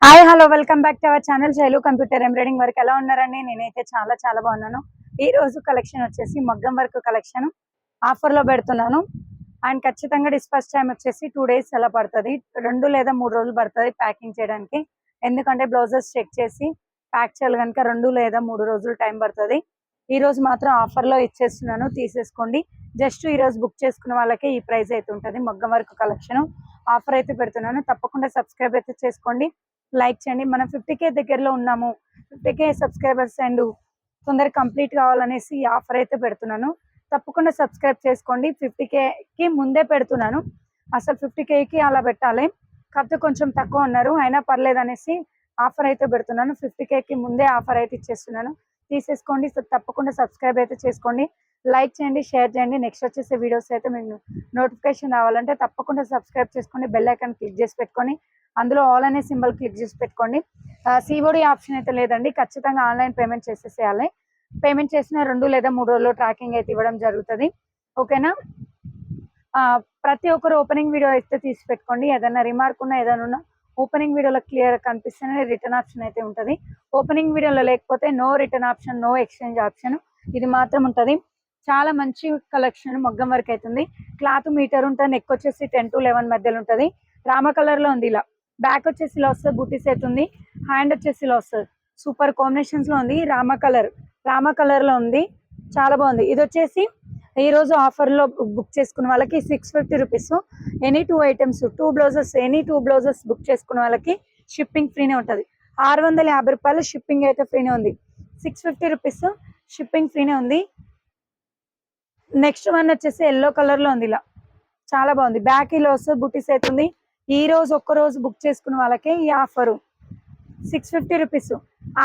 Hi hello welcome back to our channel Shailu computer embroidering work. ఎలా ఉన్నారండి? నేనైతే చాలా బాగున్నాను. ఈ రోజు కలెక్షన్ వచ్చేసి మగ్గం వర్క్ కలెక్షన్ ఆఫర్ లో పెడుతున్నాను. అండ్ ఖచ్చితంగా డిస్పాచ్ టైం వచ్చేసి 2 days అలా పడుతుంది. 2 లేదా 3 రోజులు పడుతుంది ప్యాకింగ్ చేయడానికి. ఎందుకంటే బ్లౌజెస్ చెక్ చేసి ప్యాక్ చేయాలి కనుక 2 లేదా 3 రోజులు టైం పడుతుంది. ఈ రోజు మాత్రం ఆఫర్ లో ఇచ్చేస్తున్నాను, తీసేసుకోండి. జస్ట్ ఈ రోజు బుక్ చేసుకున్న వాళ్ళకి ఈ ప్రైస్ అయితే ఉంటుంది. మగ్గం వర్క్ కలెక్షన్ ఆఫర్ అయితే పెడుతున్నాను. తప్పకుండా సబ్స్క్రైబ్ అయితే చేసుకోండి, లైక్ చేయండి. మనం 50K దగ్గరలో ఉన్నాము. 50K సబ్స్క్రైబర్స్ అండ్ తొందరగా కంప్లీట్ కావాలనేసి ఈ ఆఫర్ అయితే పెడుతున్నాను. తప్పకుండా సబ్స్క్రైబ్ చేసుకోండి. 50Kకి ముందే పెడుతున్నాను. అసలు 50Kకి అలా పెట్టాలి, కాకపోతే కొంచెం తక్కువ ఉన్నారు, అయినా పర్లేదు అనేసి ఆఫర్ అయితే పెడుతున్నాను. 50Kకి ముందే ఆఫర్ అయితే ఇచ్చేస్తున్నాను, తీసేసుకోండి. తప్పకుండా సబ్స్క్రైబ్ అయితే చేసుకోండి, లైక్ చేయండి, షేర్ చేయండి. నెక్స్ట్ వచ్చేసే వీడియోస్ అయితే మీకు నోటిఫికేషన్ రావాలంటే తప్పకుండా సబ్స్క్రైబ్ చేసుకోండి. బెల్ ఐకాన్ క్లిక్ చేసి పెట్టుకొని అందులో ఆల్ అనే సింబల్ క్లిక్ చేసి పెట్టుకోండి. సిఓడి ఆప్షన్ అయితే లేదండి, ఖచ్చితంగా ఆన్లైన్ పేమెంట్ చేసేసేయాలి. పేమెంట్ చేసిన 2 లేదా 3 రోజుల్లో ట్రాకింగ్ అయితే ఇవ్వడం జరుగుతుంది. ఓకేనా? ప్రతి ఒక్కరు ఓపెనింగ్ వీడియో అయితే తీసి పెట్టుకోండి. ఏదైనా రిమార్క్ ఉన్నా ఏదైనా ఉన్నా ఓపెనింగ్ వీడియోలో క్లియర్ కనిపిస్తేనే రిటర్న్ ఆప్షన్ అయితే ఉంటుంది. ఓపెనింగ్ వీడియోలో లేకపోతే no return option, no exchange option ఇది మాత్రం ఉంటుంది. చాలా మంచి కలెక్షన్ మగ్గం వరకు అవుతుంది. క్లాత్ మీటర్ ఉంటుంది. నెక్ వచ్చేసి 10 to 11 మధ్యలో ఉంటుంది. రామ కలర్ లో ఉంది. ఇలా బ్యాక్ వచ్చేసి ఇలా వస్తుంది, బుట్టి సెట్ ఉంది. హ్యాండ్ వచ్చేసి ఇలా వస్తుంది. సూపర్ కాంబినేషన్స్ లో ఉంది. రామ కలర్ లో ఉంది, చాలా బాగుంది. ఇది వచ్చేసి ఈ రోజు ఆఫర్ లో బుక్ చేసుకున్న వాళ్ళకి 650 rupees. Any 2 items 2 blouses, any 2 blouses book చేసుకున్న వాళ్ళకి షిప్పింగ్ ఫ్రీనే ఉంటుంది. 650 రూపాయలు షిప్పింగ్ అయితే ఫ్రీనే ఉంది. 650 రూపీస్ షిప్పింగ్ ఫ్రీనే ఉంది. నెక్స్ట్ వన్ వచ్చేసి ఎల్లో కలర్ లో ఉంది. ఇలా చాలా బాగుంది. బ్యాక్ ఇలా వస్తుంది, బుట్టి సెట్ ఉంది. ఈ రోజు ఒక్క రోజు బుక్ చేసుకున్న వాళ్ళకే ఈ ఆఫరు 650 రూపీస్,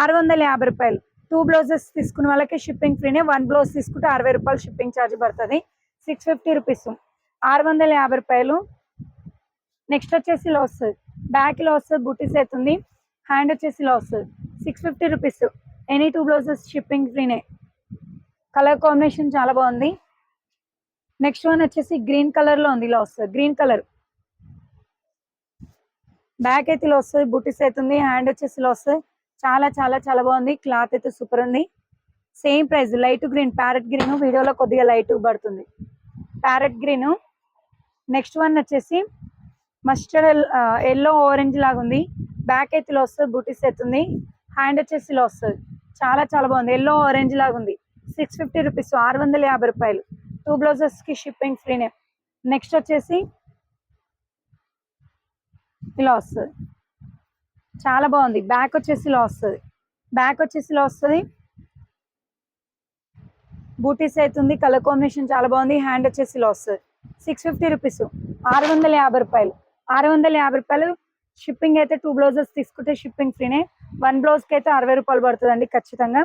650 రూపాయలు. 2 బ్లౌజెస్ తీసుకున్న వాళ్ళకి షిప్పింగ్ ఫ్రీనే. 1 బ్లౌజ్ తీసుకుంటే 60 రూపాయలు షిప్పింగ్ ఛార్జ్ పడుతుంది. 650 రూపీస్, 650 రూపాయలు. నెక్స్ట్ వచ్చేసి ఇలా వస్తుంది, బ్యాక్ ఇలా వస్తుంది, బుట్టి సెట్ ఉంది. హ్యాండ్ వచ్చేసి ఇలా వస్తుంది. 650 రూపీస్. ఎనీ 2 బ్లౌజెస్ షిప్పింగ్ ఫ్రీనే. కలర్ కాంబినేషన్ చాలా బాగుంది. నెక్స్ట్ వన్ వచ్చేసి గ్రీన్ కలర్ లో ఉంది. ఇలా వస్తుంది గ్రీన్ కలర్. బ్యాక్ అయితే ఇలా వస్తుంది, బుట్టి సెట్ ఉంది. హ్యాండ్ వచ్చేసి ఇలా వస్తుంది. చాలా బాగుంది. క్లాత్ అయితే సూపర్ ఉంది. Same price. Light green, parrot green. వీడియోలో కొద్దిగా లైట్ పడుతుంది ప్యారెట్ గ్రీన్. నెక్స్ట్ వన్ వచ్చేసి మస్టర్డ్ ఎల్లో ఆరెంజ్ లాగా ఉంది. బ్యాక్ అయితే ఇలా వస్తుంది, బుట్టి సెట్ ఉంది. హ్యాండ్ వచ్చేసి ఇలా వస్తుంది. చాలా బాగుంది. ఎల్లో ఆరెంజ్ లాగా ఉంది. 650 రూపీస్, 650 రూపాయలు. 2 బ్లౌజెస్ కి షిప్పింగ్ ఫ్రీనే. నెక్స్ట్ వచ్చేసి ఇలా వస్తుంది, చాలా బాగుంది. బ్యాక్ వచ్చేసి ఇలా వస్తుంది, బూటీస్ అవుతుంది. కలర్ కాంబినేషన్ చాలా బాగుంది. హ్యాండ్ వచ్చేసి ఇలా వస్తుంది. 650 రూపీస్, 650 రూపాయలు. 650 రూపాయలు షిప్పింగ్ అయితే. 2 బ్లౌజెస్ తీసుకుంటే షిప్పింగ్ ఫ్రీనే. 1 బ్లౌజ్కి అయితే 60 రూపాయలు పడుతుందండి ఖచ్చితంగా.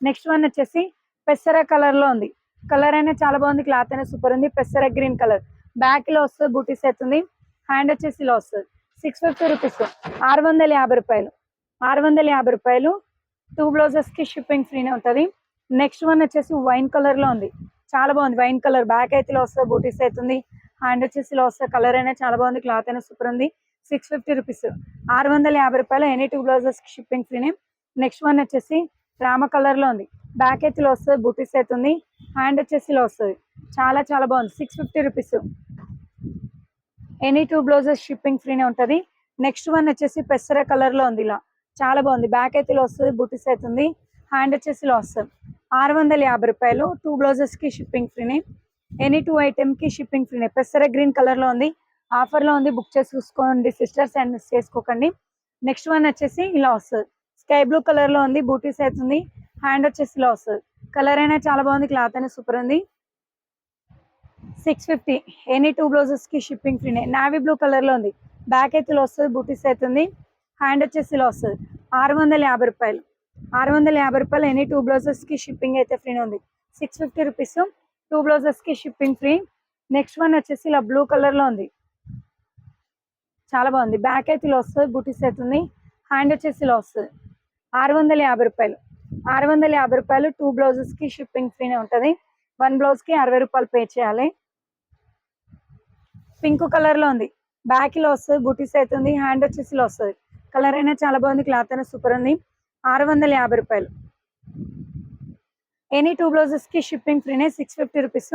నెక్స్ట్ వన్ వచ్చేసి పెసర కలర్ లో ఉంది. కలర్ అయినా చాలా బాగుంది, క్లాత్ అయినా సూపర్ ఉంది. పెసర గ్రీన్ కలర్. బ్యాక్ లో వస్తుంది, బూటీస్ అవుతుంది. హ్యాండ్ వచ్చేసి ఇలా వస్తుంది. 650 రూపీస్, 650 రూపాయలు. 650 రూపాయలు. 2 బ్లౌజెస్ కి షిప్పింగ్ ఫ్రీనే ఉంటుంది. నెక్స్ట్ వన్ వచ్చేసి వైన్ కలర్ లో ఉంది. చాలా బాగుంది వైన్ కలర్. బ్యాక్ అయితే ఇలా వస్తుంది, బూటీస్ అవుతుంది. హ్యాండ్ వచ్చేసి ఇలా వస్తుంది. కలర్ అయినా చాలా బాగుంది, క్లాత్ అయినా సూపర్ ఉంది. 650 రూపీస్, 650 రూపాయలు. ఎనీ 2 బ్లౌజెస్ కి షిప్పింగ్ ఫ్రీనే. నెక్స్ట్ వన్ వచ్చేసి రామ కలర్ లో ఉంది. బ్యాక్ అయితే ఇలా వస్తుంది, బూటీస్ అవుతుంది. హ్యాండ్ వచ్చేసి ఇలా వస్తుంది. చాలా బాగుంది. 650 రూపీస్. ఎనీ 2 బ్లౌజెస్ షిప్పింగ్ ఫ్రీనే ఉంటుంది. నెక్స్ట్ వన్ వచ్చేసి పెసర కలర్ లో ఉంది. ఇలా చాలా బాగుంది. బ్యాక్ అయితే ఇలా వస్తుంది, బుట్టీస్ అవుతుంది. హ్యాండ్ వచ్చేసి ఇలా వస్తుంది. 650 రూపాయలు. 2 బ్లౌజెస్ కి షిప్పింగ్ ఫ్రీనే. ఎనీ 2 ఐటమ్ కి షిప్పింగ్ ఫ్రీనే. పెసర గ్రీన్ కలర్ లో ఉంది, ఆఫర్ లో ఉంది. బుక్ చేసి చూసుకోండి సిస్టర్స్, అండ్ మిస్ చేసుకోకండి. నెక్స్ట్ వన్ వచ్చేసి ఇలా వస్తుంది, స్కై బ్లూ కలర్ లో ఉంది. బూటీస్ అవుతుంది. హ్యాండ్ వచ్చేసి ఇలా వస్తుంది. కలర్ అయినా చాలా బాగుంది, క్లాత్ అయినా సూపర్ ఉంది. 650. ఎనీ 2 బ్లౌజెస్ కి షిప్పింగ్ ఫ్రీనే. నావీ బ్లూ కలర్ లో ఉంది. బ్యాక్ అయితే ఇలా వస్తుంది, బూటీస్ అవుతుంది. హ్యాండ్ వచ్చేసి ఇలా వస్తుంది. 650 రూపాయలు, 650 రూపాయలు. ఎనీ 2 బ్లౌజెస్ కి షిప్పింగ్ అయితే ఫ్రీనే ఉంది. 650 రూపీస్. 2 బ్లౌజెస్ కి షిప్పింగ్ ఫ్రీ. నెక్స్ట్ వన్ వచ్చేసి ఇలా బ్లూ కలర్ లో ఉంది, చాలా బాగుంది. బ్యాక్ అయితే ఇలా వస్తుంది, బూటీస్ అవుతుంది. హ్యాండ్ వచ్చేసి ఇలా వస్తుంది. 650 రూపాయలు, 650 రూపాయలు. 2 బ్లౌజెస్ కి షిప్పింగ్ ఫ్రీనే ఉంటుంది. 1 బ్లౌజ్ కి 60 రూపాయలు పే చేయాలి. పింక్ కలర్ లో ఉంది. బ్యాక్ లో వస్తుంది, బూటీస్ అవుతుంది. హ్యాండ్ వచ్చేసి ఇలా వస్తుంది. కలర్ అయినా చాలా బాగుంది, క్లాత్ అయినా సూపర్ ఉంది. 650 రూపాయలు. ఎనీ 2 బ్లౌజెస్ కి షిప్పింగ్ ఫ్రీనే, 650 రూపీస్.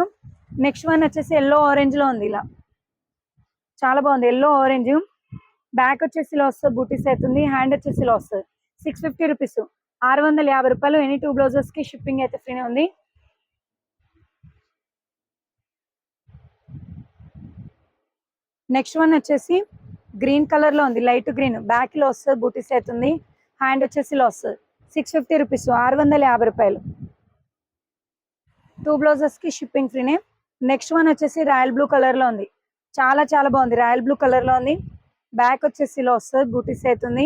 నెక్స్ట్ వన్ వచ్చేసి ఎల్లో ఆరెంజ్ లో ఉంది, ఇలా చాలా బాగుంది. ఎల్లో ఆరెంజ్, బ్యాక్ వచ్చేసి ఇలా వస్తుంది, బూటీస్ అవుతుంది. హ్యాండ్ వచ్చేసి ఇలా వస్తుంది. 650 రూపీస్, 650 రూపాయలు. ఎనీ 2 బ్లౌజెస్ కి షిప్పింగ్ అయితే ఫ్రీనే ఉంది. నెక్స్ట్ వన్ వచ్చేసి గ్రీన్ కలర్ లో ఉంది, లైట్ గ్రీన్, బ్యాక్ లో వస్తుంది, బూటీస్ అవుతుంది. హ్యాండ్ వచ్చేసి ఇలా వస్తుంది. 650 రూపీస్, 650 రూపాయలు. 2 బ్లౌజెస్ కి షిప్పింగ్ ఫ్రీనే. నెక్స్ట్ వన్ వచ్చేసి రాయల్ బ్లూ కలర్ లో ఉంది, చాలా చాలా బాగుంది. రాయల్ బ్లూ కలర్ లో ఉంది, బ్యాక్ వచ్చేసి ఇలా వస్తుంది, బూటీస్ అవుతుంది.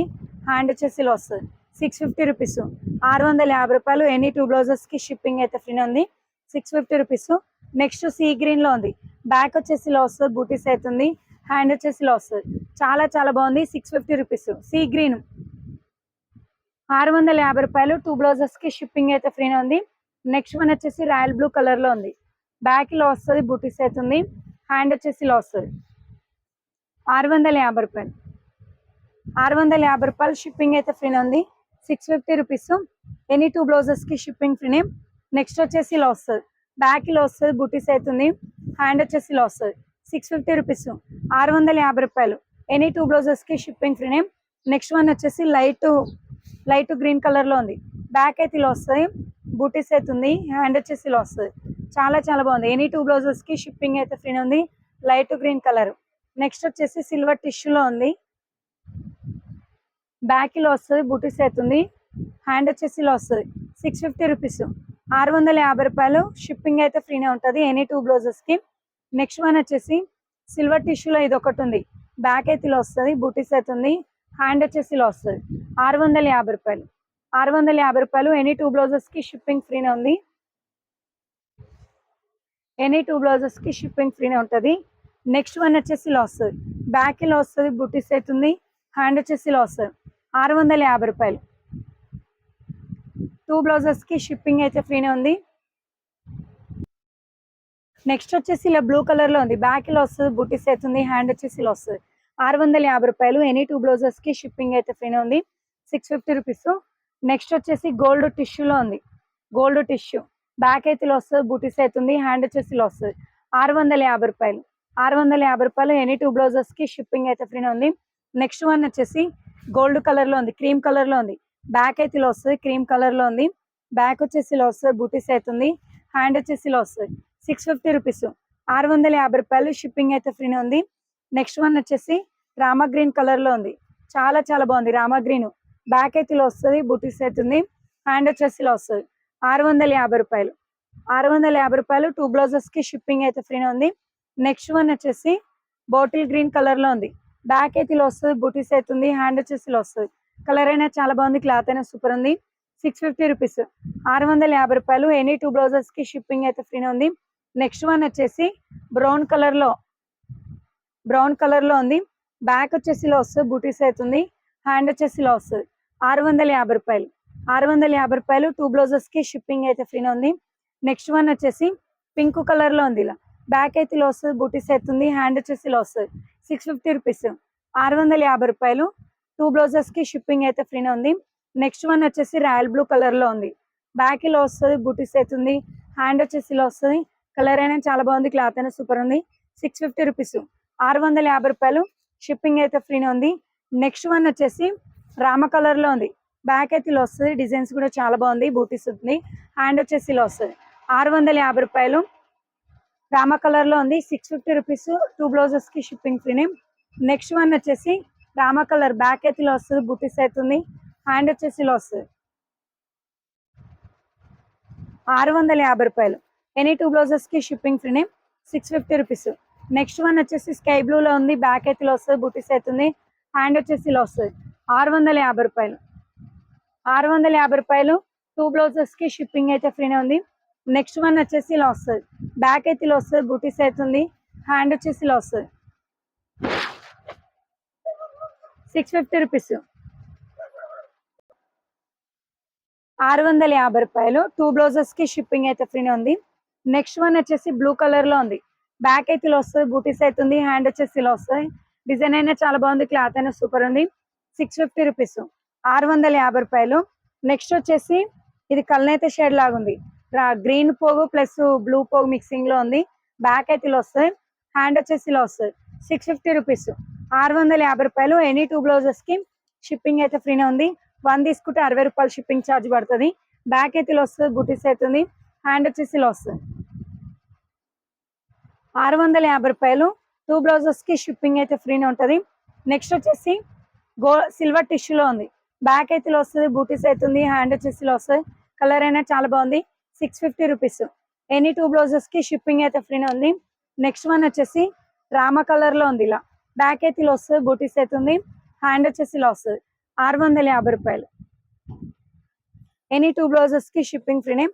హ్యాండ్ వచ్చేసి ఇలా వస్తుంది. 650 రూపీస్, 650 రూపాయలు. ఎనీ 2 బ్లౌజెస్ కి షిప్పింగ్ అయితే ఫ్రీ ఉంది. 650 రూపీస్. నెక్స్ట్ సీ గ్రీన్ లో ఉంది, బ్యాక్ వచ్చేసి ఇలా వస్తుంది, బూటీస్ అవుతుంది. హ్యాండ్ వచ్చేసి ఇలా వస్తుంది, చాలా చాలా బాగుంది. 650 రూపీస్. సీ గ్రీన్, 650 రూపాయలు. 2 బ్లౌజెస్ కి షిప్పింగ్ అయితే ఫ్రీనే ఉంది. నెక్స్ట్ వన్ వచ్చేసి రాయల్ బ్లూ కలర్ లో ఉంది, బ్యాక్ లో వస్తుంది, బూటీస్ అవుతుంది. హ్యాండ్ వచ్చేసి ఇలా వస్తుంది. 650 రూపాయలు, 650 రూపాయలు. షిప్పింగ్ అయితే ఫ్రీనే ఉంది. 650 రూపీస్. ఎనీ 2 బ్లౌజెస్ కి షిప్పింగ్ ఫ్రీనే. నెక్స్ట్ వచ్చేసి ఇలా వస్తుంది, బ్యాక్ లో వస్తుంది, బూటీస్ అవుతుంది. హ్యాండ్ వచ్చేసి ఇలా వస్తుంది. 650 రూపీస్, 650 రూపాయలు. ఎనీ 2 బ్లౌజెస్ కి షిప్పింగ్ ఫ్రీనే. నెక్స్ట్ వన్ వచ్చేసి లైట్ గ్రీన్ కలర్ లో ఉంది, బ్యాక్ అయితే ఇలా వస్తుంది, బూటీస్ అవుతుంది. హ్యాండ్ వచ్చేసి ఇలా వస్తుంది, చాలా చాలా బాగుంది. ఎనీ 2 బ్లౌజెస్ కి షిప్పింగ్ అయితే ఫ్రీనే ఉంది. Light green colour. నెక్స్ట్ వచ్చేసి సిల్వర్ టిష్యూలో ఉంది, బ్యాక్ లో వస్తుంది, బూటీస్ అవుతుంది. హ్యాండ్ వచ్చేసి ఇలా వస్తుంది. 650 రూపీస్, 650 రూపాయలు. షిప్పింగ్ అయితే ఫ్రీనే ఉంటుంది ఎనీ 2 బ్లౌజెస్ కి. నెక్స్ట్ వన్ వచ్చేసి సిల్వర్ టిష్యూలో ఇది ఒకటి ఉంది, బ్యాక్ అయితే ఇలా వస్తుంది, బూటీస్ అవుతుంది. హ్యాండ్ వచ్చేసి ఇలా వస్తుంది. 650 రూపాయలు, 650 రూపాయలు. ఎనీ 2 బ్లౌజెస్ కి షిప్పింగ్ ఫ్రీనే ఉంది. ఎనీ 2 బ్లౌజెస్ కి షిప్పింగ్ ఫ్రీనే ఉంటుంది. నెక్స్ట్ వన్ వచ్చేసి ఇలా వస్తుంది, బ్యాక్ ఇలా వస్తుంది, బూటీస్ అవుతుంది. హ్యాండ్ వచ్చేసి ఇలా వస్తుంది. 650 రూపాయలు. 2 బ్లౌజెస్ కి షిప్పింగ్ అయితే ఫ్రీనే ఉంది. నెక్స్ట్ వచ్చేసి ఇలా బ్లూ కలర్ లో ఉంది, బ్యాక్ ఇలా వస్తుంది, బూటీస్ అవుతుంది. హ్యాండ్ వచ్చేసి ఇలా వస్తుంది. 650 రూపాయలు. ఎనీ 2 బ్లౌజెస్ కి షిప్పింగ్ అయితే ఫ్రీనే ఉంది. 650 రూపీస్. నెక్స్ట్ వచ్చేసి గోల్డ్ టిష్యూలో ఉంది, గోల్డ్ టిష్యూ, బ్యాక్ అయితే ఇలా వస్తుంది, బూటీస్ అవుతుంది. హ్యాండ్ వచ్చేసి ఇలా వస్తుంది. 650 రూపాయలు, 650 రూపాయలు. ఎనీ 2 బ్లౌజెస్ కి షిప్పింగ్ అయితే ఫ్రీనే ఉంది. నెక్స్ట్ వన్ వచ్చేసి గోల్డ్ కలర్ లో ఉంది, క్రీమ్ కలర్ లో ఉంది, బ్యాక్ అయితే ఇలా వస్తుంది, క్రీమ్ కలర్ లో ఉంది. బ్యాక్ వచ్చేసి ఇలా వస్తుంది, బూటీస్ అవుతుంది. హ్యాండ్ వచ్చేసి ఇలా వస్తుంది. 650 రూపీస్, 650 రూపాయలు. షిప్పింగ్ అయితే ఫ్రీనే ఉంది. నెక్స్ట్ వన్ వచ్చేసి రామా గ్రీన్ కలర్ లో ఉంది, చాలా చాలా బాగుంది. రామా గ్రీన్, బ్యాక్ అయితే ఇలా వస్తుంది, బూటీస్ అవుతుంది. హ్యాండ్ వచ్చేసి ఇలా వస్తుంది. 650 రూపాయలు, 650 రూపాయలు. 2 బ్లౌజెస్ కి షిప్పింగ్ అయితే ఫ్రీనే ఉంది. నెక్స్ట్ వన్ వచ్చేసి బాటిల్ గ్రీన్ కలర్ లో ఉంది, బ్యాక్ అయితే ఇలా వస్తుంది, బూటీస్ అవుతుంది. హ్యాండ్ వచ్చేసి ఇలా వస్తుంది. కలర్ అయినా చాలా బాగుంది, క్లాత్ అయినా సూపర్ ఉంది. 650 రూపీస్, 650 రూపాయలు. ఎనీ 2 బ్లౌజెస్ కి షిప్పింగ్ అయితే ఫ్రీనే ఉంది. నెక్స్ట్ వన్ వచ్చేసి బ్రౌన్ కలర్ లో ఉంది, బ్యాక్ వచ్చేసి ఇలా వస్తుంది, బూటీస్ అవుతుంది. హ్యాండ్ వచ్చేసి ఇలా వస్తుంది. 650 రూపాయలు, 650 రూపాయలు. 2 బ్లౌజెస్ కి షిప్పింగ్ అయితే ఫ్రీనే ఉంది. నెక్స్ట్ వన్ వచ్చేసి పింక్ కలర్ లో ఉంది, ఇలా బ్యాక్ అయితే ఇలా వస్తుంది, బూటీస్ అవుతుంది. హ్యాండ్ వచ్చేసి ఇలా వస్తుంది. 650 రూపీస్, 650 రూపాయలు. 2 బ్లౌజెస్ కి షిప్పింగ్ అయితే ఫ్రీనే ఉంది. నెక్స్ట్ వన్ వచ్చేసి రాయల్ బ్లూ కలర్ లో ఉంది, బ్యాక్ ఇలా వస్తుంది, బూటీస్ అవుతుంది. హ్యాండ్ వచ్చేసి ఇలా వస్తుంది. కలర్ అయినా చాలా బాగుంది, క్లాత్ అయినా సూపర్ ఉంది. 650 రూపీస్, 650 రూపాయలు. షిప్పింగ్ అయితే ఫ్రీనే ఉంది. నెక్స్ట్ వన్ వచ్చేసి రామ కలర్ లో ఉంది, బ్యాక్ అయితే ఇలా వస్తుంది, డిజైన్స్ కూడా చాలా బాగుంది, బూటీస్ ఉంది. హ్యాండ్ వచ్చేసి ఇలా వస్తుంది. 650 రూపాయలు. రామ కలర్ లో ఉంది, 650 రూపీస్. 2 బ్లౌజెస్ కి షిప్పింగ్ ఫ్రీనే. నెక్స్ట్ వన్ వచ్చేసి రామ కలర్, బ్యాక్ అయితే ఇలా వస్తుంది, బూటీస్ అవుతుంది. హ్యాండ్ వచ్చేసి ఇలా వస్తుంది. 650 రూపాయలు. ఎనీ 2 బ్లౌజెస్ కి షిప్పింగ్ ఫ్రీనే. 650 రూపీస్. నెక్స్ట్ వన్ వచ్చేసి స్కై బ్లూ లో ఉంది, బ్యాక్ అయితే ఇలా వస్తుంది, బూటీస్ అవుతుంది. హ్యాండ్ వచ్చేసి ఇలా వస్తుంది. 650 రూపాయలు, 650 రూపాయలు. 2 బ్లౌజెస్ కి షిప్పింగ్ అయితే ఫ్రీనే ఉంది. నెక్స్ట్ వన్ వచ్చేసి ఇలా వస్తుంది, బ్యాక్ అయితే ఇలా వస్తుంది, బూటీస్ అవుతుంది. హ్యాండ్ వచ్చేసి ఇలా వస్తుంది. 650 రూపీస్, 650 రూపాయలు. 2 బ్లౌజెస్ కి షిప్పింగ్ అయితే ఫ్రీనే ఉంది. నెక్స్ట్ వన్ వచ్చేసి బ్లూ కలర్ లో ఉంది, బ్యాక్ అయితే ఇలా వస్తుంది, బూటీస్ అవుతుంది. హ్యాండ్ వచ్చేసి ఇలా వస్తుంది. డిజైన్ అయినా చాలా బాగుంది, క్లాత్ అయినా సూపర్ ఉంది. రూపీస్, 650 రూపాయలు. నెక్స్ట్ వచ్చేసి ఇది కల్నేత షేడ్ లాగా ఉంది, గ్రీన్ పోగు ప్లస్ బ్లూ పోగు మిక్సింగ్ లో ఉంది. బ్యాక్ అయితే ఇలా వస్తుంది, హ్యాండ్ వచ్చేసి ఇలా వస్తుంది. 650 రూపీస్, 650 రూపాయలు. ఎనీ 2 బ్లౌజెస్ కి షిప్పింగ్ అయితే ఫ్రీనే ఉంది. 1 తీసుకుంటే 60 రూపాయలు షిప్పింగ్ ఛార్జ్ పడుతుంది. బ్యాక్ అయితే ఇలా వస్తుంది, బుటీస్ అవుతుంది. హ్యాండ్ వచ్చేసి ఇలా వస్తుంది. 650 రూపాయలు. 2 బ్లౌజెస్ కి షిప్పింగ్ అయితే ఫ్రీనే ఉంటుంది. నెక్స్ట్ వచ్చేసి సిల్వర్ టిష్యూలో ఉంది. బ్యాక్ అయితే ఇలా వస్తుంది, బూటీస్ అవుతుంది. హ్యాండ్ వచ్చేసి ఇలా వస్తుంది. కలర్ అయినా చాలా బాగుంది. 650 రూపీస్. ఎనీ 2 బ్లౌజెస్ కి షిప్పింగ్ అయితే ఫ్రీనే ఉంది. నెక్స్ట్ వన్ వచ్చేసి రామ కలర్ లో ఉంది. ఇలా బ్యాక్ అయితే ఇలా వస్తుంది, బూటీస్ అవుతుంది. హ్యాండ్ వచ్చేసి ఇలా వస్తుంది. 650 రూపాయలు. ఎనీ 2 బ్లౌజెస్ కి షిప్పింగ్ ఫ్రీనే.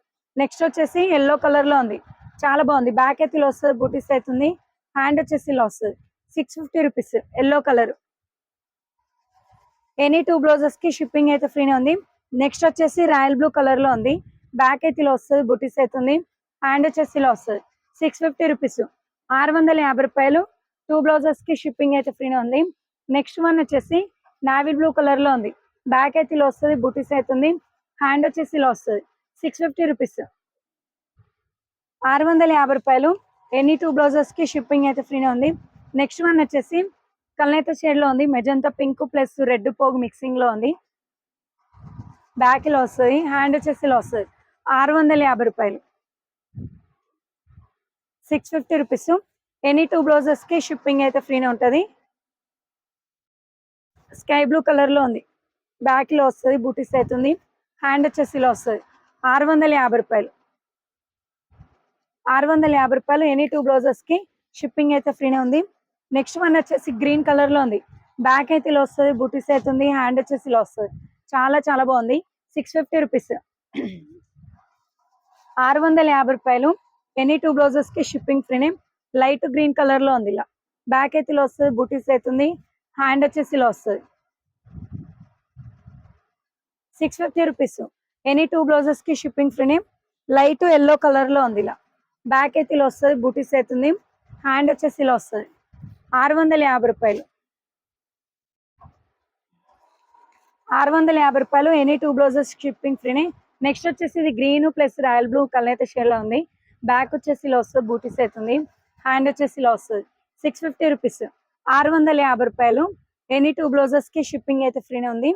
నెక్స్ట్ వచ్చేసి ఎల్లో కలర్ లో ఉంది, చాలా బాగుంది. బ్యాక్ అయితే ఇలా వస్తుంది, బూటీస్ అవుతుంది. హ్యాండ్ వచ్చేసి ఇలా వస్తుంది. 650 rupees, yellow colour. Any 2 blouses కి షిప్పింగ్ అయితే ఫ్రీనే ఉంది. నెక్స్ట్ వచ్చేసి రాయల్ బ్లూ కలర్ లో ఉంది. బ్యాక్ అయితే ఇలా వస్తుంది, బుటీస్ అవుతుంది. హ్యాండ్ వచ్చేసి ఇలా వస్తుంది. 650 రూపీస్, 650 రూపాయలు. 2 బ్లౌజెస్ కి షిప్పింగ్ అయితే ఫ్రీనే ఉంది. నెక్స్ట్ వన్ వచ్చేసి నావీ బ్లూ కలర్ లో ఉంది. బ్యాక్ అయితే ఇలా వస్తుంది, బుటీస్ అవుతుంది. హ్యాండ్ వచ్చేసి ఇలా వస్తుంది. 650 రూపీస్, 650 రూపాయలు. ఎనీ 2 బ్లౌజెస్ కి షిప్పింగ్ అయితే ఫ్రీనే ఉంది. నెక్స్ట్ వన్ వచ్చేసి కల్నేత షేడ్ లో ఉంది, మెజంతా పింక్ ప్లస్ రెడ్ పోగు మిక్సింగ్ లో ఉంది. బ్యాక్ ఇలా వస్తుంది, హ్యాండ్ వచ్చేసి ఇలా వస్తుంది. 650 రూపాయలు, 650 రూపీస్. ఎనీ 2 బ్లౌజెస్ కి షిప్పింగ్ అయితే ఫ్రీనే ఉంటుంది. స్కై బ్లూ కలర్ లో ఉంది. బ్యాక్ లో వస్తుంది, బూటీస్ అవుతుంది. హ్యాండ్ వచ్చేసి ఇలా వస్తుంది. 650 రూపాయలు, 650 రూపాయలు. ఎనీ 2 బ్లౌజెస్ కి షిప్పింగ్ అయితే ఫ్రీనే ఉంది. నెక్స్ట్ వన్ వచ్చేసి గ్రీన్ కలర్ లో ఉంది. బ్యాక్ అయితే ఇలా వస్తుంది, బూటీస్ అవుతుంది. హ్యాండ్ వచ్చేసి ఇలా వస్తుంది. చాలా చాలా బాగుంది. 650 రూపీస్, 650 రూపాయలు. ఎనీ 2 బ్లౌజెస్ కి షిప్పింగ్ ఫ్రీనే. లైట్ గ్రీన్ కలర్ లో ఉంది. ఇలా బ్యాక్ అయితే ఇలా వస్తుంది, బూటీస్ అవుతుంది. హ్యాండ్ వచ్చేసి ఇలా వస్తుంది. 650 రూపీస్. ఎనీ 2 బ్లౌజెస్ కి షిప్పింగ్ ఫ్రీనే. లైట్ ఎల్లో కలర్ లో ఉంది. ఇలా బ్యాక్ అయితే ఇలా వస్తుంది, బూటీస్ అవుతుంది. హ్యాండ్ వచ్చేసి ఇలా వస్తుంది. 650 రూపాయలు, 650 రూపాయలు. ఎనీ 2 బ్లౌజెస్ షిప్పింగ్ ఫ్రీనే. నెక్స్ట్ వచ్చేసి ఇది green plus royal blue colour shade లో ఉంది. బ్యాక్ వచ్చేసి ఇలా వస్తుంది, బూటీస్ అవుతుంది. హ్యాండ్ వచ్చేసి ఇలా వస్తుంది. 650 రూపీస్, 650 రూపాయలు. ఎనీ 2 బ్లౌజెస్ కి షిప్పింగ్ అయితే ఫ్రీనే ఉంది.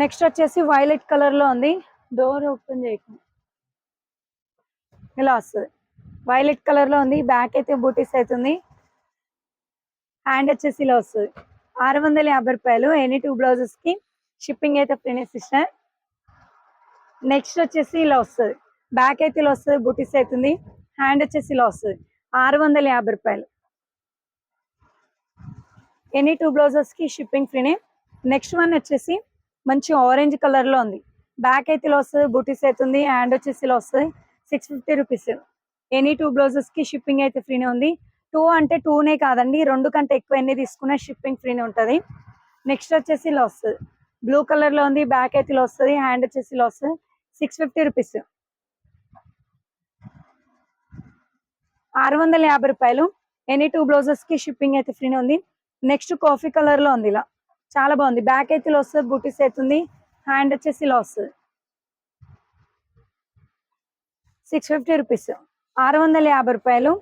నెక్స్ట్ వచ్చేసి వైలెట్ కలర్ లో ఉంది. డోర్ ఓపెన్ చేయకుండా ఇలా వస్తుంది. వైలెట్ కలర్ లో ఉంది. బ్యాక్ అయితే బూటీస్ అవుతుంది. హ్యాండ్ వచ్చేసి ఇలా వస్తుంది. 650 రూపాయలు. ఎనీ 2 బ్లౌజెస్ కి షిప్పింగ్ అయితే ఫ్రీనే సిస్టర్. నెక్స్ట్ వచ్చేసి ఇలా వస్తుంది. బ్యాక్ అయితే ఇలా వస్తుంది, బూటీస్ అవుతుంది. హ్యాండ్ వచ్చేసి ఇలా వస్తుంది. 650 రూపాయలు. ఎనీ 2 బ్లౌజెస్ కి షిప్పింగ్ ఫ్రీనే. నెక్స్ట్ వన్ వచ్చేసి మంచి ఆరెంజ్ కలర్ లో ఉంది. బ్యాక్ అయితే ఇలా వస్తుంది, బూటీస్ అవుతుంది. హ్యాండ్ వచ్చేసి ఇలా వస్తుంది. 650 రూపీస్. ఎనీ 2 బ్లౌజెస్ కి షిప్పింగ్ అయితే ఫ్రీనే ఉంది. 2 అంటే 2నే కాదండి, 2 కంటే ఎక్కువ ఎన్ని తీసుకున్నా షిప్పింగ్ ఫ్రీనే ఉంటుంది. నెక్స్ట్ వచ్చేసి ఇలా వస్తుంది. బ్లూ కలర్ లో ఉంది. బ్యాక్ అయితే ఇలా వస్తుంది. హ్యాండ్ వచ్చేసి ఇలా వస్తుంది. 650 రూపీస్, 650 రూపాయలు. ఎనీ 2 బ్లౌజెస్ కి షిప్పింగ్ అయితే ఫ్రీనే ఉంది. నెక్స్ట్ కాఫీ కలర్ లో ఉంది. ఇలా చాలా బాగుంది. బ్యాక్ అయితే ఇలా వస్తుంది, బూటీస్ అవుతుంది. హ్యాండ్ వచ్చేసి ఇలా వస్తుంది. 650 రూపీస్, 650 రూపాయలు.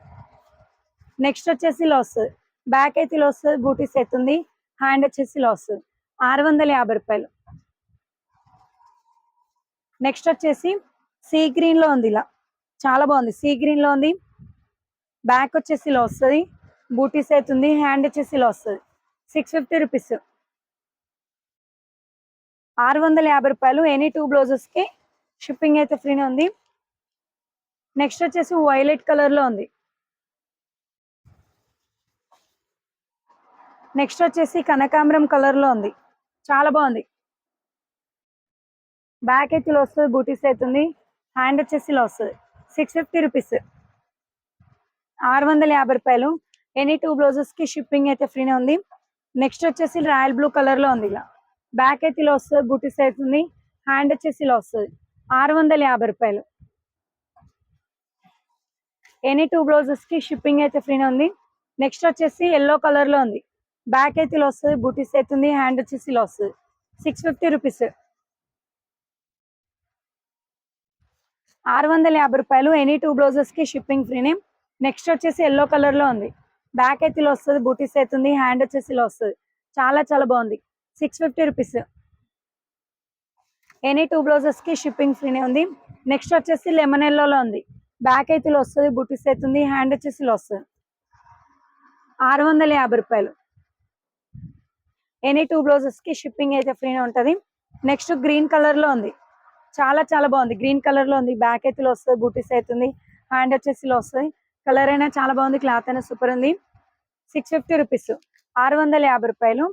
నెక్స్ట్ వచ్చేసి ఇలా వస్తుంది. బ్యాక్ అయితే ఇలా వస్తుంది, బూటీస్ అవుతుంది. హ్యాండ్ వచ్చేసి ఇలా వస్తుంది. 650 రూపాయలు. నెక్స్ట్ వచ్చేసి సీ గ్రీన్ లో ఉంది. ఇలా చాలా బాగుంది. సీ గ్రీన్ లో ఉంది. బ్యాక్ వచ్చేసి ఇలా వస్తుంది, బూటీస్ అవుతుంది. హ్యాండ్ వచ్చేసి ఇలా వస్తుంది. 650 రూపీస్, 650 రూపాయలు. ఎనీ 2 బ్లౌజెస్ కి షిప్పింగ్ అయితే ఫ్రీనే ఉంది. నెక్స్ట్ వచ్చేసి వైలెట్ కలర్ లో ఉంది. నెక్స్ట్ వచ్చేసి కనకాంబరం కలర్ లో ఉంది. చాలా బాగుంది. బ్యాక్ అయితే ఇలా వస్తుంది, బూటీస్ అవుతుంది. హ్యాండ్ వచ్చేసి ఇలా వస్తుంది. 650 రూపీస్, 650 రూపాయలు. ఎనీ 2 బ్లౌజెస్ కి షిప్పింగ్ అయితే ఫ్రీనే ఉంది. నెక్స్ట్ వచ్చేసి రాయల్ బ్లూ కలర్ లో ఉంది. ఇలా బ్యాక్ అయితే ఇలా వస్తుంది, బూటీస్ అవుతుంది. హ్యాండ్ వచ్చేసి ఇలా వస్తుంది. 650 రూపాయలు. ఎనీ 2 బ్లౌజెస్ కి షిప్పింగ్ అయితే ఫ్రీనే ఉంది. నెక్స్ట్ వచ్చేసి ఎల్లో కలర్ లో ఉంది. బ్యాక్ అయితే ఇలా వస్తుంది, బూటీస్ అవుతుంది, హ్యాండ్ వచ్చేసి ఇలా వస్తుంది. 650 రూపీస్. 650 రూపాయలు. ఎనీ 2 బ్లౌజెస్ కి షిప్పింగ్ ఫ్రీనే. నెక్స్ట్ వచ్చేసి ఎల్లో కలర్ లో ఉంది. బ్యాక్ అయితే ఇలా వస్తుంది, బూటీస్ అవుతుంది, హ్యాండ్ వచ్చేసి ఇలా వస్తుంది. చాలా చాలా బాగుంది. 650 రూపీస్. ఎనీ 2 బ్లౌజెస్ కి షిప్పింగ్ ఫ్రీనే ఉంది. నెక్స్ట్ వచ్చేసి లెమన్ ఎల్లోలో ఉంది. బ్యాక్ అయితే ఇలా వస్తుంది, బూటీస్ అవుతుంది, హ్యాండ్ వచ్చేసి ఇలా వస్తుంది. 650 రూపాయలు. ఎనీ 2 బ్లౌజెస్ కి షిప్పింగ్ అయితే ఫ్రీనే ఉంటుంది. నెక్స్ట్ గ్రీన్ కలర్ లో ఉంది. చాలా చాలా బాగుంది. గ్రీన్ కలర్ లో ఉంది. బ్యాక్ అయితే ఇలా వస్తుంది, బూటీస్ అవుతుంది, హ్యాండ్ వచ్చేసి ఇలా వస్తుంది. కలర్ అయినా చాలా బాగుంది, క్లాత్ అయినా సూపర్ ఉంది. 650 రూపీస్. 650 రూపాయలు.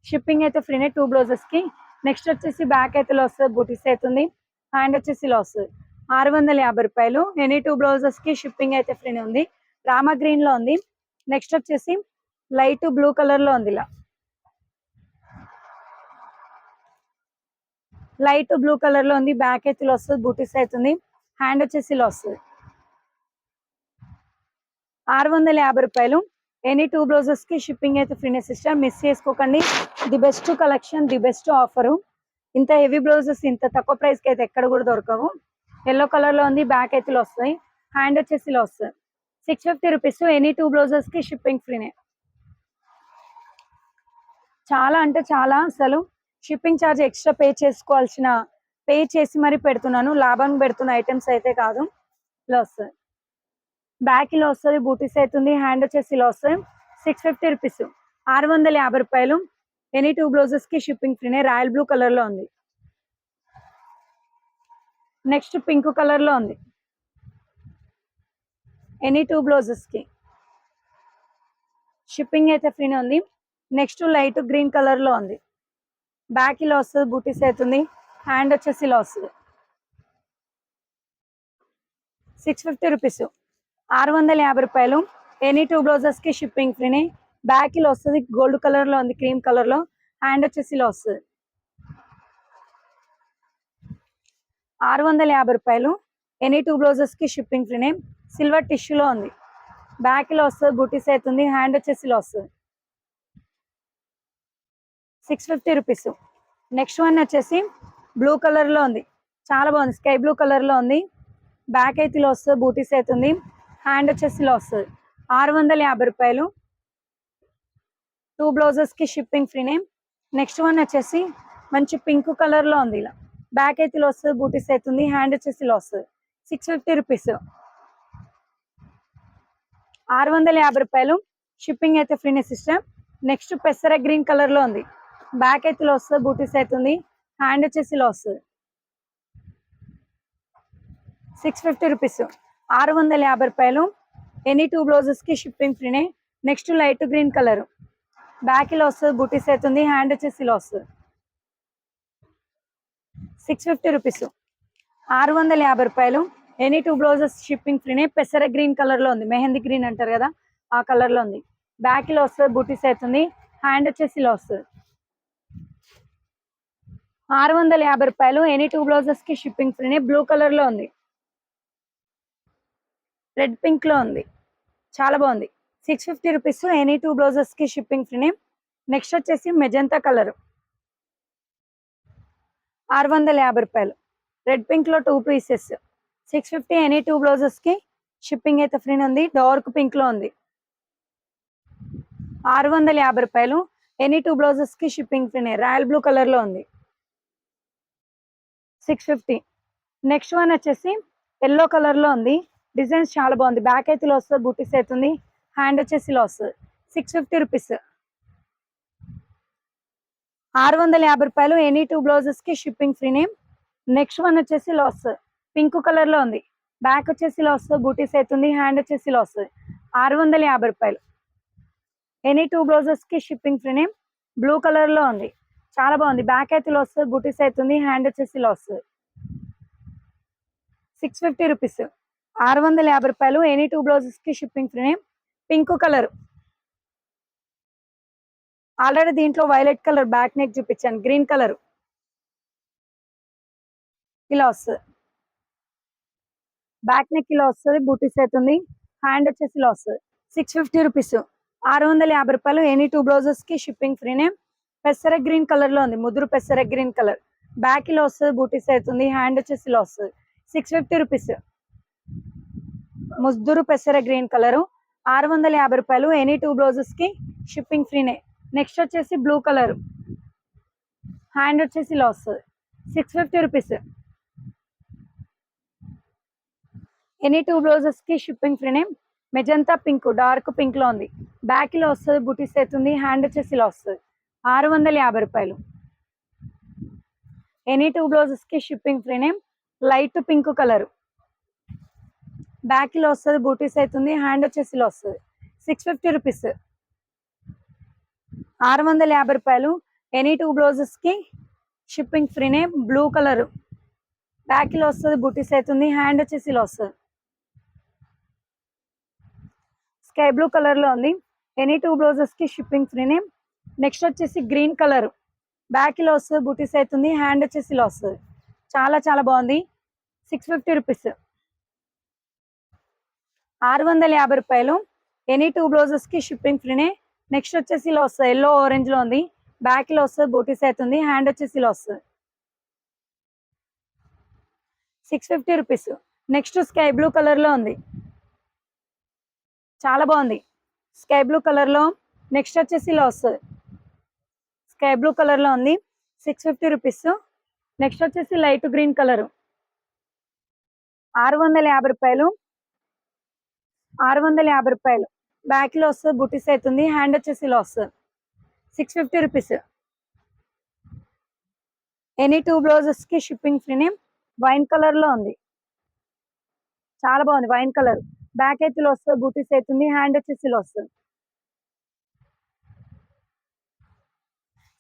షిప్పింగ్ అయితే ఫ్రీనే 2 బ్లౌజెస్ కి. నెక్స్ట్ వచ్చేసి బ్యాక్ అయితే ఇలా వస్తుంది, బూటీస్ అవుతుంది, హ్యాండ్ వచ్చేసి ఇలా వస్తుంది. 650 రూపాయలు. ఎనీ 2 బ్లౌజెస్ కి షిప్పింగ్ అయితే ఫ్రీనే ఉంది. రామా గ్రీన్ లో ఉంది. నెక్స్ట్ వచ్చేసి లైట్ బ్లూ కలర్ లో ఉంది. ఇలా లైట్ బ్లూ కలర్ లో ఉంది. బ్యాక్ అయితే ఇలా వస్తుంది, బూటీస్ అవుతుంది, హ్యాండ్ వచ్చేసి ఇలా వస్తుంది. 650 రూపాయలు. ఎనీ 2 బ్లౌజెస్ కి షిప్పింగ్ అయితే ఫ్రీనే సిస్టర్, మిస్ చేసుకోకండి. The best collection, the best offer. ఇంత హెవీ బ్లౌజెస్ ఇంత తక్కువ ప్రైస్ కి అయితే ఎక్కడ కూడా దొరకవు. ఎల్లో కలర్ లో ఉంది. బ్యాక్ అయితే ఇలా వస్తాయి, హ్యాండ్ వచ్చేసి ఇలా వస్తుంది. 650 రూపీస్. ఎనీ 2 బ్లౌజెస్ కి షిప్పింగ్ ఫ్రీనే. చాలా అంటే చాలా, అసలు షిప్పింగ్ ఛార్జ్ ఎక్స్ట్రా పే చేసి మరీ పెడుతున్నాను. లాభానికి పెడుతున్న ఐటమ్స్ అయితే కాదు. ఇలా వస్తుంది, బ్యాక్ ఇలా వస్తుంది, బూటీస్ అవుతుంది, హ్యాండ్ వచ్చేసి ఇలా వస్తుంది. 650 రూపీస్. 650 రూపాయలు. ఎనీ 2 బ్లౌజెస్ కి షిప్పింగ్ ఫ్రీనే. రాయల్ బ్లూ కలర్ లో ఉంది. నెక్స్ట్ పింక్ కలర్ లో ఉంది. ఎనీ 2 బ్లౌజెస్ కి షిప్పింగ్ అయితే ఫ్రీనే ఉంది. నెక్స్ట్ లైట్ గ్రీన్ కలర్ లో ఉంది. బ్యాక్ ఇలా వస్తుంది, బూటీస్ అవుతుంది, హ్యాండ్ వచ్చేసి ఇలా వస్తుంది. 650 రూపీస్. 650 రూపాయలు. ఎనీ 2 బ్లౌజెస్ కి షిప్పింగ్ ఫ్రీనే. బ్యాక్ ఇలా వస్తుంది, గోల్డ్ కలర్ లో ఉంది, క్రీమ్ కలర్ లో, హ్యాండ్ వచ్చేసి ఇలా వస్తుంది. 650 రూపాయలు. ఎనీ 2 బ్లౌజెస్ కి షిప్పింగ్ ఫ్రీనే. సిల్వర్ టిష్యూలో ఉంది. బ్యాక్ ఇలా వస్తుంది, బూటీస్ అవుతుంది, హ్యాండ్ వచ్చేసి ఇలా వస్తుంది. 650 రూపీస్. నెక్స్ట్ వన్ వచ్చేసి బ్లూ కలర్ లో ఉంది. చాలా బాగుంది, స్కై బ్లూ కలర్ లో ఉంది. బ్యాక్ అయితే ఇలా వస్తుంది, బూటీస్ అవుతుంది, హ్యాండ్ వచ్చేసి ఇలా వస్తుంది. 650 రూపాయలు. 2 బ్లౌజెస్ కి షిప్పింగ్ ఫ్రీనే. నెక్స్ట్ వన్ వచ్చేసి మంచి పింక్ కలర్ లో ఉంది. ఇలా బ్యాక్ అయితే ఇలా వస్తుంది, బూటీస్ అవుతుంది, హ్యాండ్ వచ్చేసి ఇలా వస్తుంది. 650 రూపీస్. 650 రూపాయలు. షిప్పింగ్ అయితే ఫ్రీనే సిస్టమ్. నెక్స్ట్ పెసర గ్రీన్ కలర్ లో ఉంది. బ్యాక్ అయితే ఇలా వస్తుంది, బూటీస్ అవుతుంది, హ్యాండ్ వచ్చేసి ఇలా వస్తుంది. 650 రూపీస్. 650 రూపాయలు. ఎనీ 2 బ్లౌజెస్ కి షిప్పింగ్ ఫ్రీనే. Next light green colour. Back ఇలా వస్తుంది, బూటీస్ అవుతుంది, హ్యాండ్ వచ్చేసి ఇలా వస్తుంది. 650 రూపీస్. 650 రూపాయలు. ఎనీ 2 బ్లౌజెస్ షిప్పింగ్ ఫ్రీనే. పెసర గ్రీన్ కలర్ లో ఉంది, మెహందీ గ్రీన్ అంటారు కదా, ఆ కలర్ లో ఉంది. బ్యాక్ ఇలా వస్తుంది, బూటీస్ అవుతుంది, హ్యాండ్ వచ్చేసి ఇలా వస్తుంది. 650 రూపాయలు. ఎనీ 2 బ్లౌజెస్ కి షిప్పింగ్ ఫ్రీనే. బ్లూ కలర్ లో ఉంది, రెడ్ పింక్ లో ఉంది, చాలా బాగుంది. 650 రూపీస్. ఎనీ 2 బ్లౌజెస్ కి షిప్పింగ్ ఫ్రీనే. నెక్స్ట్ వచ్చేసి మెజంతా కలర్. 650 రూపాయలు. రెడ్ పింక్ లో 2 పీసెస్. 650. ఎనీ 2 బ్లౌజెస్ కి షిప్పింగ్ అయితే ఫ్రీ ఉంది. డార్క్ పింక్ లో ఉంది. 650 రూపాయలు. ఎనీ 2 బ్లౌజెస్ కి షిప్పింగ్ ఫ్రీనే. రాయల్ బ్లూ కలర్ లో ఉంది. 650. నెక్స్ట్ వన్ వచ్చేసి ఎల్లో కలర్ లో ఉంది. డిజైన్స్ చాలా బాగుంది. బ్యాక్ అయితే ఇలా వస్తుంది, బూటీస్ అవుతుంది, హ్యాండ్ వచ్చేసి ఇలా వస్తుంది. 650 రూపీస్. 650 రూపాయలు. ఎనీ 2 బ్లౌజెస్ కి షిప్పింగ్ ఫ్రీనే. నెక్స్ట్ వన్ వచ్చేసి ఇలా వస్తుంది, పింక్ కలర్ లో ఉంది. బ్యాక్ వచ్చేసి ఇలా వస్తుంది, బూటీస్ అవుతుంది, హ్యాండ్ వచ్చేసి ఇలా వస్తుంది. 650 రూపాయలు. ఎనీ 2 బ్లౌజెస్ కి షిప్పింగ్ ఫ్రీనే. బ్లూ కలర్ లో ఉంది, చాలా బాగుంది. బ్యాక్ అయితే ఇలా వస్తుంది, బూటీస్ అవుతుంది, హ్యాండ్ వచ్చేసి ఇలా వస్తుంది. 650 రూపీస్. 650 రూపాయలు. ఎనీ 2 బ్లౌజెస్ కి షిప్పింగ్ ఫ్రీనే. Pink colour. ఆల్రెడీ దీంట్లో వైలెట్ కలర్ బ్యాక్ నెక్ చూపించాను. గ్రీన్ కలర్ ఇలా వస్తుంది. బ్యాక్ నెక్ ఇలా వస్తుంది, బూటీస్ అవుతుంది, హ్యాండ్ వచ్చేసి ఇలా వస్తుంది. 650 రూపీస్. రూ. 650 ఎనీ 2 బ్లౌజెస్ కి షిప్పింగ్ ఫ్రీనే. పెసర గ్రీన్ కలర్ లో ఉంది, ముదురు పెసర గ్రీన్ కలర్. బ్యాక్ లో వస్తుంది, బూటీస్ అవుతుంది, హ్యాండ్ వచ్చేసి ఇలా వస్తుంది. 650 రూపీస్. ముద్దురు పెసర గ్రీన్ కలర్. రూ. 650 ఎనీ 2 బ్లౌజెస్ కి షిప్పింగ్ ఫ్రీనే. నెక్స్ట్ వచ్చేసి బ్లూ కలర్, హ్యాండ్ వచ్చేసి ఇలా వస్తుంది. 650 రూపీస్. ఎనీ 2 బ్లౌజెస్ కి షిప్పింగ్ ఫ్రీనే. మెజంతా పింక్, డార్క్ పింక్ లో ఉంది. బ్యాక్ లో వస్తుంది, బుటీస్ అవుతుంది, హ్యాండ్ వచ్చేసి ఇలా వస్తుంది. రూ. 650. ఎనీ 2 బ్లౌజెస్ కి షిప్పింగ్ ఫ్రీనే. లైట్ పింక్ కలర్, బ్యాక్ లో వస్తుంది, బూటీస్ అవుతుంది, హ్యాండ్ వచ్చేసి ఇలా వస్తుంది. 650 రూపీస్. రూ. 650 ఎనీ 2 బ్లౌజెస్ కి షిప్పింగ్ ఫ్రీనే. బ్లూ కలర్, బ్యాక్ లో వస్తుంది, బూటీస్ అవుతుంది, హ్యాండ్ వచ్చేసి ఇలా వస్తుంది. స్కై బ్లూ కలర్ లో ఉంది. ఎనీ 2 బ్లౌజెస్ కి షిప్పింగ్ ఫ్రీనే. నెక్స్ట్ వచ్చేసి గ్రీన్ కలర్, బ్యాక్ లో వస్తుంది, బూటీస్ అవుతుంది, హ్యాండ్ వచ్చేసి ఇలా వస్తుంది. చాలా చాలా బాగుంది. 650 రూపీస్. రూ. 650 ఎనీ 2 బ్లౌజెస్ కి షిప్పింగ్ ఫ్రీనే. నెక్స్ట్ వచ్చేసి ఇలా వస్తుంది, ఎల్లో ఆరెంజ్ లో ఉంది. బ్యాక్ లో వస్తుంది, బూటీస్ అవుతుంది, హ్యాండ్ వచ్చేసి ఇలా వస్తుంది. 650 rupees. Next sky blue colour లో ఉంది, చాలా బాగుంది. స్కై బ్లూ కలర్ లో నెక్స్ట్ వచ్చేసి ఇలా వస్తుంది. స్కై బ్లూ కలర్ లో ఉంది. 650 రూపీస్. నెక్స్ట్ వచ్చేసి లైట్ గ్రీన్ కలర్. రూ. 650. రూ. 650. బ్యాక్ లో వస్తుంది, బుటీస్ అవుతుంది, హ్యాండ్ వచ్చేసి ఇలా వస్తుంది. 650 రూపీస్. ఎనీ 2 బ్లౌజెస్ కి షిప్పింగ్ ఫ్రీనే. వైన్ కలర్ లో ఉంది, చాలా బాగుంది. వైన్ కలర్, బ్యాక్ అయితే ఇలా వస్తుంది, బూటీస్ అవుతుంది, హ్యాండ్ వచ్చేసి ఇలా వస్తుంది.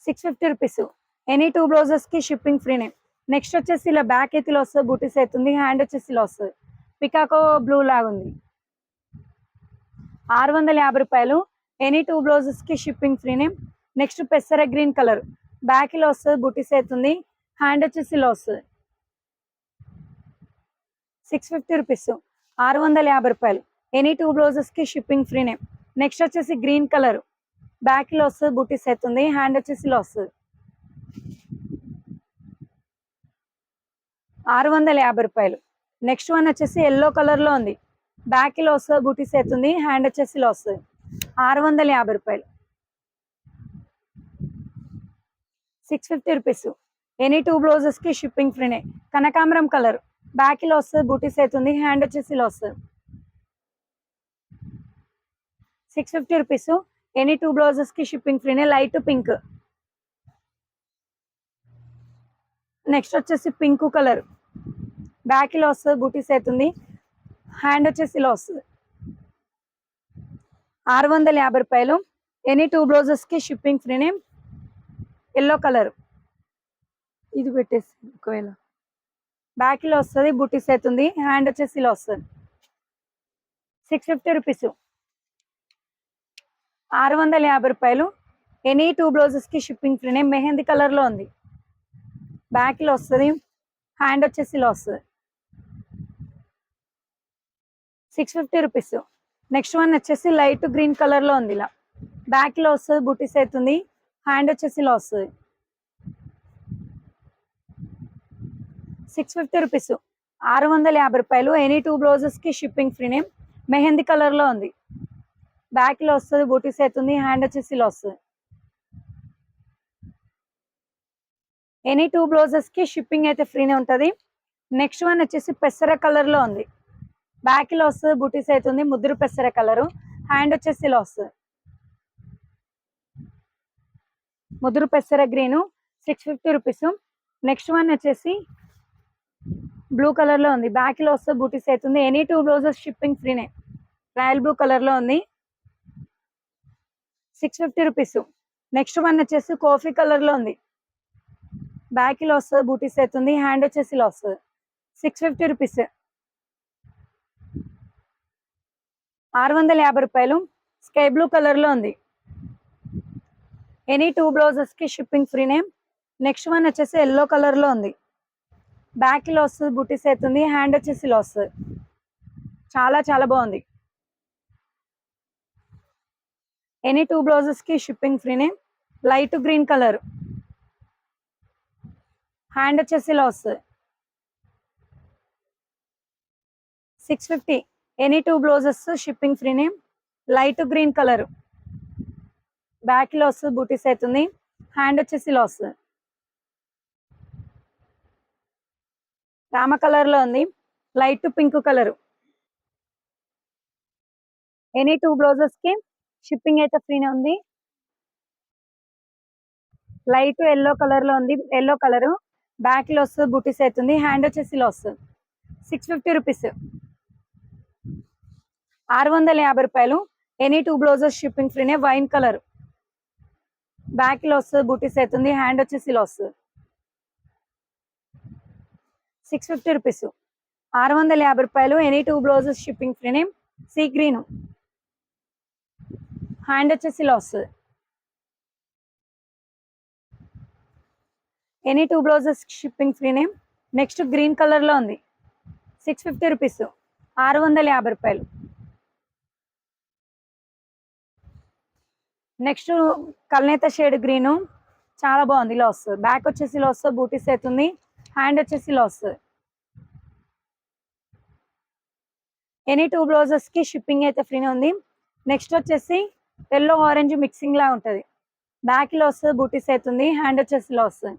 650 రూపీస్. ఎనీ 2 బ్లౌజెస్ కి షిప్పింగ్ ఫ్రీనే. నెక్స్ట్ వచ్చేసి ఇలా బ్యాక్ అయితే ఇలా వస్తుంది, బూటీస్ అవుతుంది, హ్యాండ్ వచ్చేసి ఇలా వస్తుంది. పికాకో బ్లూ లాగా ఉంది. 650. ఎనీ 2 బ్లౌజెస్ కి షిప్పింగ్ ఫ్రీనే. నెక్స్ట్ పెసర గ్రీన్ కలర్, బ్యాక్ ఇలా వస్తుంది, బూటీస్ అవుతుంది, హ్యాండ్ వచ్చేసి ఇలా వస్తుంది. 650 రూపీస్. 650. ఎనీ 2 బ్లౌజెస్ కి షిప్పింగ్ ఫ్రీనే. నెక్స్ట్ వచ్చేసి గ్రీన్ కలర్, బ్యాక్ లో వస్తుంది, బూటీస్ అవుతుంది, హ్యాండ్ వచ్చేసి ఇలా వస్తుంది. 650. నెక్స్ట్ వన్ వచ్చేసి ఎల్లో కలర్ లో ఉంది. బ్యాక్ లో వస్తుంది, బూటీస్ అవుతుంది, హ్యాండ్ వచ్చేసి ఇలా వస్తుంది. 650. 650 రూపీస్. ఎనీ 2 బ్లౌజెస్ కి షిప్పింగ్ ఫ్రీనే. కనకాంబరం కలర్, బ్యాక్ లో వస్తుంది, బూటీస్ అవుతుంది, హ్యాండ్ వచ్చేసి ఇలా వస్తుంది. 650 రూపీస్. ఎనీ 2 బ్లౌజెస్ కి షిప్పింగ్ ఫ్రీనే. Light pink. నెక్స్ట్ వచ్చేసి పింక్ కలర్, బ్యాక్ లో వస్తుంది, బూటీస్ అవుతుంది, హ్యాండ్ వచ్చేసి ఇలా వస్తుంది. 650. ఎనీ 2 బ్లౌజెస్ కి షిప్పింగ్ ఫ్రీనే. ఎల్లో కలర్, ఇది పెట్టేసి ఒకవేళ బ్యాక్ లో వస్తుంది, బూటీస్ అవుతుంది, హ్యాండ్ వచ్చేసి ఇలా వస్తుంది. 650 రూపీస్. 650. ఎనీ 2 బ్లౌజెస్ కి షిప్పింగ్ ఫ్రీనే. మెహందీ కలర్ లో ఉంది. బ్యాక్ లో వస్తుంది, హ్యాండ్ వచ్చేసి ఇలా వస్తుంది. 650 రూపీస్. నెక్స్ట్ వన్ వచ్చేసి లైట్ గ్రీన్ కలర్ లో ఉంది. ఇలా బ్యాక్ లో వస్తుంది, బూటీస్ అవుతుంది, హ్యాండ్ వచ్చేసి ఇలా వస్తుంది. 650 రూపీస్. 650. ఎనీ 2 బ్లౌజెస్ కి షిప్పింగ్ ఫ్రీనే. మెహందీ కలర్ లో ఉంది. బ్యాక్ లో వస్తుంది, బూటీస్ అవుతుంది, హ్యాండ్ వచ్చేసి ఇలా వస్తుంది. ఎనీ 2 బ్లౌజెస్ కి షిప్పింగ్ అయితే ఫ్రీనే ఉంటుంది. నెక్స్ట్ వన్ వచ్చేసి పెసర కలర్ లో ఉంది. బ్యాక్ లో వస్తుంది, బూటీస్ అవుతుంది, ముద్దురు పెసర కలరు, హ్యాండ్ వచ్చేసి ఇలా వస్తుంది. ముదురు పెసర గ్రీన్. 650 రూపీస్. నెక్స్ట్ వన్ వచ్చేసి బ్లూ కలర్ లో ఉంది. బ్యాక్ లో వస్తుంది, బూటీస్ అవుతుంది. ఎనీ 2 బ్లౌజెస్ షిప్పింగ్ ఫ్రీనే. రాయల్ బ్లూ కలర్ లో ఉంది. 650 రూపీస్. నెక్స్ట్ వన్ వచ్చేసి కాఫీ కలర్ లో ఉంది. బ్యాక్ లో వస్తుంది, బూటీస్ అవుతుంది, హ్యాండ్ వచ్చేసి ఇలా వస్తుంది. 650 రూపీస్. 650. స్కై బ్లూ కలర్ లో ఉంది. ఎనీ 2 బ్లౌజెస్ కి షిప్పింగ్ ఫ్రీనే. నెక్స్ట్ వన్ వచ్చేసి ఎల్లో కలర్ లో ఉంది. బ్యాక్ లో వస్తుంది, బూటీస్ అవుతుంది, హ్యాండ్ వచ్చేసి ఇలా వస్తుంది. చాలా చాలా బాగుంది. ఎనీ 2 బ్లౌజెస్ కి షిప్పింగ్ ఫ్రీనే. లైట్ గ్రీన్ కలర్, హ్యాండ్ వచ్చేసి ఇలా వస్తుంది. 650. ఎనీ 2 బ్లౌజెస్ షిప్పింగ్ ఫ్రీనే. లైట్ గ్రీన్ కలర్, బ్యాక్ లో వస్తుంది, బూటీస్ అవుతుంది. హ్యాండ్ వచ్చేసి ఇలా వస్తుంది. రామ కలర్ లో ఉంది, light pink colour. Any 2 blouses కి షిప్పింగ్ అయితే ఫ్రీనే ఉంది. లైట్ ఎల్లో కలర్ లో ఉంది, ఎల్లో కలర్. బ్యాక్ లో వస్తుంది, బూటీస్ అవుతుంది. హ్యాండ్ వచ్చేసి ఇలా వస్తుంది. 650 రూపీస్. 650 రూపాయలు. ఎనీ 2 బ్లౌజెస్ షిప్పింగ్ ఫ్రీనే. వైన్ కలర్, బ్యాక్ లో వస్తుంది, బూటీస్ అవుతుంది. హ్యాండ్ వచ్చేసి ఇలా వస్తుంది. 650 రూపీస్. 650 రూపాయలు. ఎనీ 2 బ్లౌజెస్ షిప్పింగ్ ఫ్రీనే. సీ గ్రీన్, హ్యాండ్ వచ్చేసి ఇలా వస్తుంది. ఎనీ 2 బ్లౌజెస్ షిప్పింగ్ ఫ్రీనే. నెక్స్ట్ గ్రీన్ కలర్ లో ఉంది, 650 రూపీస్. 650 రూపాయలు. నెక్స్ట్ కల్నేత షేడ్ గ్రీన్, చాలా బాగుంది, ఇలా వస్తుంది. బ్యాక్ వచ్చేసి ఇలా వస్తుంది, బూటీస్ అవుతుంది. హ్యాండ్ వచ్చేసి ఇలా వస్తుంది. ఎనీ 2 బ్లౌజెస్ కి షిప్పింగ్ అయితే ఫ్రీనే ఉంది. నెక్స్ట్ వచ్చేసి ఎల్లో ఆరెంజ్ మిక్సింగ్ లా ఉంటుంది. బ్యాక్ లో వస్తుంది, బూటీస్ అవుతుంది. హ్యాండ్ వచ్చేసి ఇలా వస్తుంది.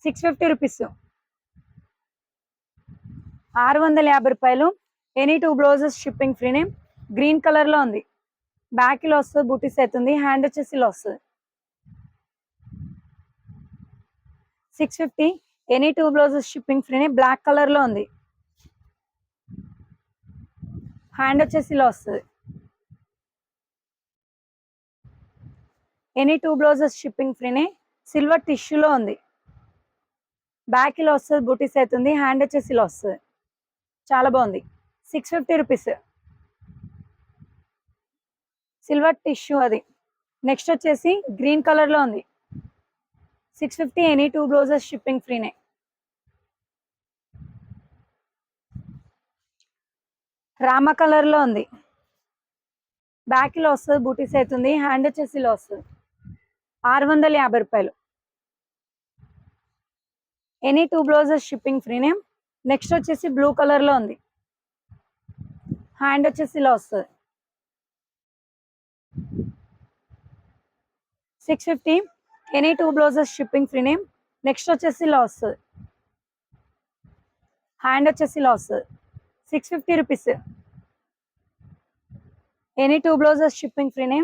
650 రూపీస్. 650 రూపాయలు. ఎనీ 2 బ్లౌజెస్ షిప్పింగ్ ఫ్రీనే. గ్రీన్ కలర్ లో ఉంది, బ్యాక్ లో వస్తుంది, బూటీస్ అవుతుంది. హ్యాండ్ వచ్చేసి ఇలా వస్తుంది. 650. ఎనీ 2 బ్లౌజెస్ షిప్పింగ్ ఫ్రీనే. బ్లాక్ కలర్ లో ఉంది, హ్యాండ్ వచ్చేసి ఇలా వస్తుంది. ఎనీ 2 బ్లౌజెస్ షిప్పింగ్ ఫ్రీనే. సిల్వర్ టిష్యూలో ఉంది, బ్యాక్ లో వస్తుంది, బూటీస్ అవుతుంది. హ్యాండ్ వచ్చేసి ఇలా వస్తుంది. చాలా బాగుంది. 650 రూపీస్. సిల్వర్ టిష్యూ అది. నెక్స్ట్ వచ్చేసి గ్రీన్ కలర్ లో ఉంది, 650. ఎనీ 2 బ్లౌజెస్ షిప్పింగ్ ఫ్రీనే. రామ కలర్ లో ఉంది, బ్యాక్ లో వస్తుంది, బూటీస్ అవుతుంది. హ్యాండ్ వచ్చేసి ఇలా వస్తుంది. 650 రూపాయలు. ఎనీ 2 బ్లౌజెస్ షిప్పింగ్ ఫ్రీనే. నెక్స్ట్ వచ్చేసి బ్లూ కలర్ లో ఉంది, హ్యాండ్ వచ్చేసి ఇలా వస్తుంది. 650. ఎనీ 2 బ్లౌజెస్ షిప్పింగ్ ఫ్రీనే. నెక్స్ట్ వచ్చేసి ఇలా వస్తుంది, హ్యాండ్ వచ్చేసి ఇలా వస్తుంది. 650 రూపీస్. ఎనీ 2 బ్లౌజెస్ షిప్పింగ్ ఫ్రీనే.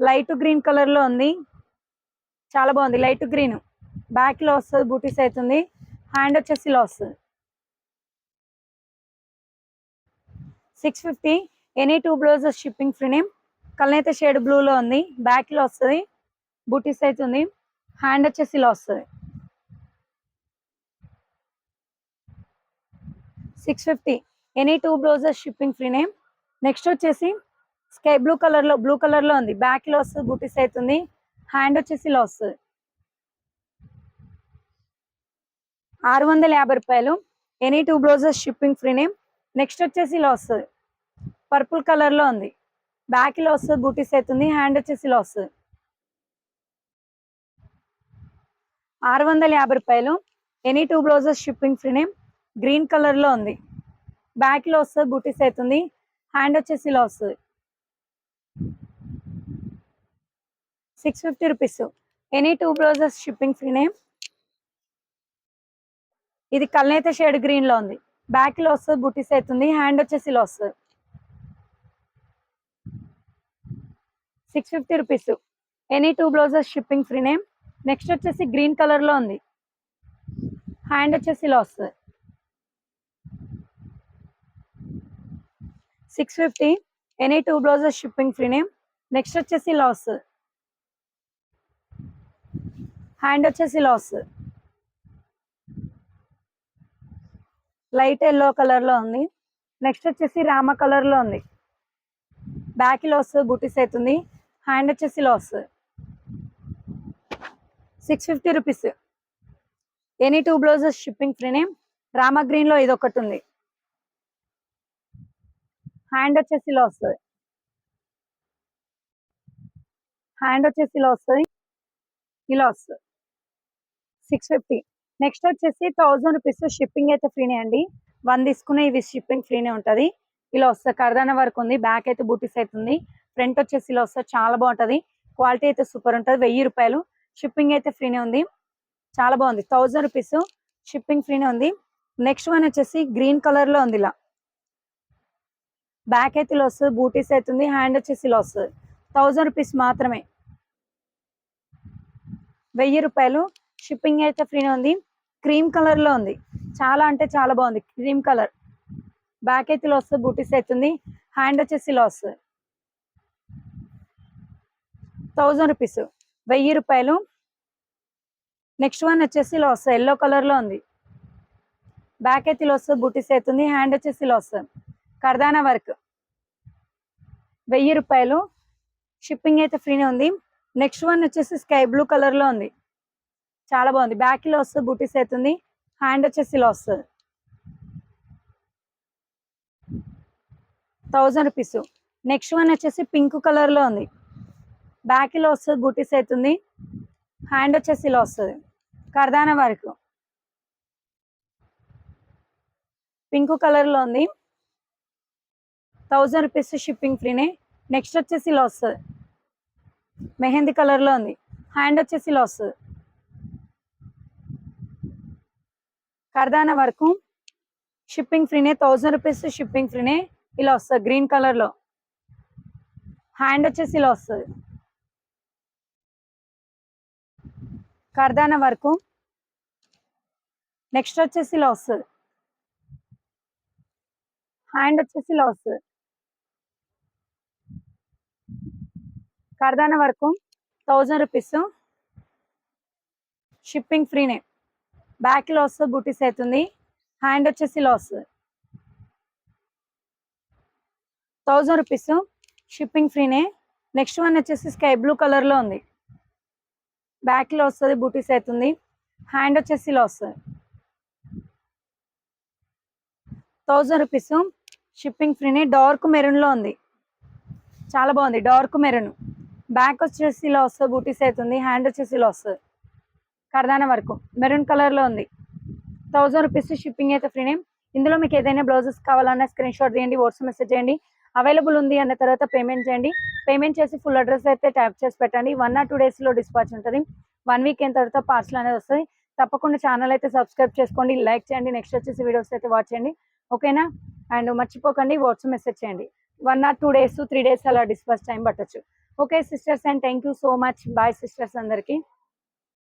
లైట్ గ్రీన్ కలర్ లో ఉంది, చాలా బాగుంది, లైట్ గ్రీన్. బ్యాక్ లో వస్తుంది, బూటీస్ అవుతుంది. హ్యాండ్ వచ్చేసి ఇలా వస్తుంది. 650. ఎనీ 2 బ్లౌజెస్ షిప్పింగ్ ఫ్రీనే. కల్నేత షేడ్ బ్లూ లో ఉంది, బ్యాక్ లో వస్తుంది, బూటీస్ అవుతుంది. హ్యాండ్ వచ్చేసి ఇలా వస్తుంది. 650. ఎనీ 2 బ్లౌజెస్ షిప్పింగ్ ఫ్రీనే. నెక్స్ట్ వచ్చేసి స్కై బ్లూ కలర్ లో ఉంది, బ్యాక్ లో వస్తుంది, బూటీస్ అవుతుంది. హ్యాండ్ వచ్చేసి ఇలా వస్తుంది. 650 రూపాయలు. ఎనీ 2 బ్లౌజెస్ షిప్పింగ్ ఫ్రీనే. నెక్స్ట్ వచ్చేసి ఇలా వస్తుంది, పర్పుల్ కలర్ లో ఉంది, బ్యాక్ లో వస్తుంది, బూటీస్ అవుతుంది. హ్యాండ్ వచ్చేసి ఇలా వస్తుంది. 650 రూపాయలు. ఎనీ 2 బ్లౌజెస్ షిప్పింగ్ ఫ్రీనే. గ్రీన్ కలర్ లో ఉంది, బ్యాక్ లో వస్తుంది, బూటీస్ అవుతుంది. హ్యాండ్ వచ్చేసి ఇలా వస్తుంది. 650 రూపీస్. ఎనీ 2 బ్లౌజెస్ షిప్పింగ్ ఫ్రీనే. ఇది కల్నేత షేడ్ గ్రీన్ లో ఉంది, బ్యాక్ లో వస్తుంది, బూటీస్ అవుతుంది. హ్యాండ్ వచ్చేసి ఇలా వస్తుంది. 650 రూపీస్. ఎనీ 2 బ్లౌజెస్ షిప్పింగ్ ఫ్రీనే. నెక్స్ట్ వచ్చేసి గ్రీన్ కలర్ లో ఉంది, హ్యాండ్ వచ్చేసి ఇలా వస్తుంది. 650. ఎనీ 2 బ్లౌజెస్ షిప్పింగ్ ఫ్రీనే. నెక్స్ట్ వచ్చేసి ఇలా వస్తుంది, హ్యాండ్ వచ్చేసి ఇలా వస్తుంది. లైట్ ఎల్లో కలర్ లో ఉంది. నెక్స్ట్ వచ్చేసి రామ కలర్ లో ఉంది, బ్యాక్ లో వస్తుంది, బూటీస్ అవుతుంది. హ్యాండ్ వచ్చేసి ఇలా వస్తుంది. 650 రూపీస్. ఎనీ 2 బ్లౌజెస్ షిప్పింగ్ ఫ్రీనే. రామ గ్రీన్ లో ఇది ఒకటి ఉంది, హ్యాండ్ వచ్చేసి ఇలా వస్తుంది. హ్యాండ్ వచ్చేసి ఇలా వస్తుంది, ఇలా వస్తుంది 650. నెక్స్ట్ వచ్చేసి 1000 రూపీస్ షిప్పింగ్ అయితే ఫ్రీనే అండి. 1 తీసుకునే ఇవి షిప్పింగ్ ఫ్రీనే ఉంటుంది. ఇలా వస్తుంది, కర్దాన వర్క్ ఉంది, బ్యాక్ అయితే బూటీస్ అవుతుంది, ఫ్రంట్ వచ్చేసి ఇలా వస్తుంది, చాలా బాగుంటుంది, క్వాలిటీ అయితే సూపర్ ఉంటుంది. 1000 రూపాయలు షిప్పింగ్ అయితే ఫ్రీనే ఉంది, చాలా బాగుంది. 1000 రూపీస్ షిప్పింగ్ ఫ్రీనే ఉంది. నెక్స్ట్ వన్ వచ్చేసి గ్రీన్ కలర్ లో ఉంది, ఇలా బ్యాక్ అయితే ఇలా వస్తుంది, బూటీస్ అవుతుంది, హ్యాండ్ వచ్చేసి ఇలా వస్తుంది. 1000 రూపీస్ మాత్రమే, 1000 రూపాయలు షిప్పింగ్ అయితే ఫ్రీనే ఉంది. క్రీమ్ కలర్ లో ఉంది, చాలా అంటే చాలా బాగుంది, క్రీమ్ కలర్, బ్యాక్ అయితే ఇలా వస్తుంది, బూటీస్ అవుతుంది, హ్యాండ్ వచ్చేసి ఇలా వస్తుంది. 1000 రూపీస్, 1000 రూపాయలు. నెక్స్ట్ వన్ వచ్చేసి ఇలా వస్తుంది, ఎల్లో కలర్ లో ఉంది, బ్యాక్ అయితే ఇలా వస్తుంది, బూటీస్ అవుతుంది, హ్యాండ్ వచ్చేసి ఇలా వస్తుంది, కర్దానా వర్క్. 1000 రూపాయలు షిప్పింగ్ అయితే ఫ్రీనే ఉంది. నెక్స్ట్ వన్ వచ్చేసి స్కై బ్లూ కలర్ లో ఉంది, చాలా బాగుంది, బ్యాక్ లో వస్తుంది, బూటీస్ అవుతుంది, హ్యాండ్ వచ్చేసి ఇలా వస్తుంది. 1000 రూపీస్. నెక్స్ట్ వన్ వచ్చేసి పింక్ కలర్ లో ఉంది, బ్యాక్ లో వస్తుంది, బూటీస్ అవుతుంది, హ్యాండ్ వచ్చేసి ఇలా వస్తుంది, కర్దానా వర్క్, పింక్ కలర్ లో ఉంది, 1000 రూపీస్ షిప్పింగ్ ఫ్రీనే. నెక్స్ట్ వచ్చేసి ఇలా వస్తుంది, మెహందీ కలర్ లో ఉంది, హ్యాండ్ వచ్చేసి ఇలా వస్తుంది, కర్దానా వర్క్, షిప్పింగ్ ఫ్రీనే, 1000 రూపీస్ షిప్పింగ్ ఫ్రీనే. ఇలా వస్తుంది గ్రీన్ కలర్ లో, హ్యాండ్ వచ్చేసి ఇలా వస్తుంది, కర్దానా వర్క్. నెక్స్ట్ వచ్చేసి ఇలా వస్తుంది, హ్యాండ్ వచ్చేసి ఇలా వస్తుంది, కర్దానా వర్క్, 1000 రూపీస్ షిప్పింగ్ ఫ్రీనే, బ్యాక్ లో వస్తుంది, బూటీస్ అవుతుంది, హ్యాండ్ వచ్చేసి ఇలా వస్తుంది. 1000 రూపీస్ షిప్పింగ్ ఫ్రీనే. నెక్స్ట్ వన్ వచ్చేసి స్కై బ్లూ కలర్ లో ఉంది, బ్యాక్ లో వస్తుంది, బూటీస్ అవుతుంది, హ్యాండ్ వచ్చేసి ఇలా వస్తుంది. 1000 రూపీస్ షిప్పింగ్ ఫ్రీనే. డార్క్ మెరూన్ లో ఉంది, చాలా బాగుంది, డార్క్ మెరూన్, బ్యాక్ వచ్చేసి ఇలా వస్తుంది, బూటీస్ అవుతుంది, హ్యాండ్ వచ్చేసి ఇలా వస్తుంది, కర్దానా వర్క్, మెరూన్ కలర్ లో ఉంది. 1000 రూపీస్ షిప్పింగ్ అయితే ఫ్రీనే. ఇందులో మీకు ఏదైనా బ్లౌజెస్ కావాలన్నా స్క్రీన్ షాట్ తీయండి, వాట్సాప్ మెసేజ్ చేయండి, అవైలబుల్ ఉంది అన్న తర్వాత పేమెంట్ చేయండి. పేమెంట్ చేసి ఫుల్ అడ్రస్ అయితే ట్యాప్ చేసి పెట్టండి. 1 or 2 days లో డిస్పాచ్ ఉంటుంది. 1 week అయిన తర్వాత పార్సల్ అనేది వస్తుంది. తప్పకుండా ఛానల్ అయితే సబ్స్క్రైబ్ చేసుకోండి, లైక్ చేయండి, నెక్స్ట్ వచ్చేసి వీడియోస్ అయితే వాచ్ చేయండి, ఓకేనా? అండ్ మర్చిపోకండి వాట్సాప్ మెసేజ్ చేయండి. 1 or 2 days 3 days అలా డిస్పాచ్ టైం పట్టచ్చు. Okay sisters, and thank you so much. Bye sisters అందరికీ.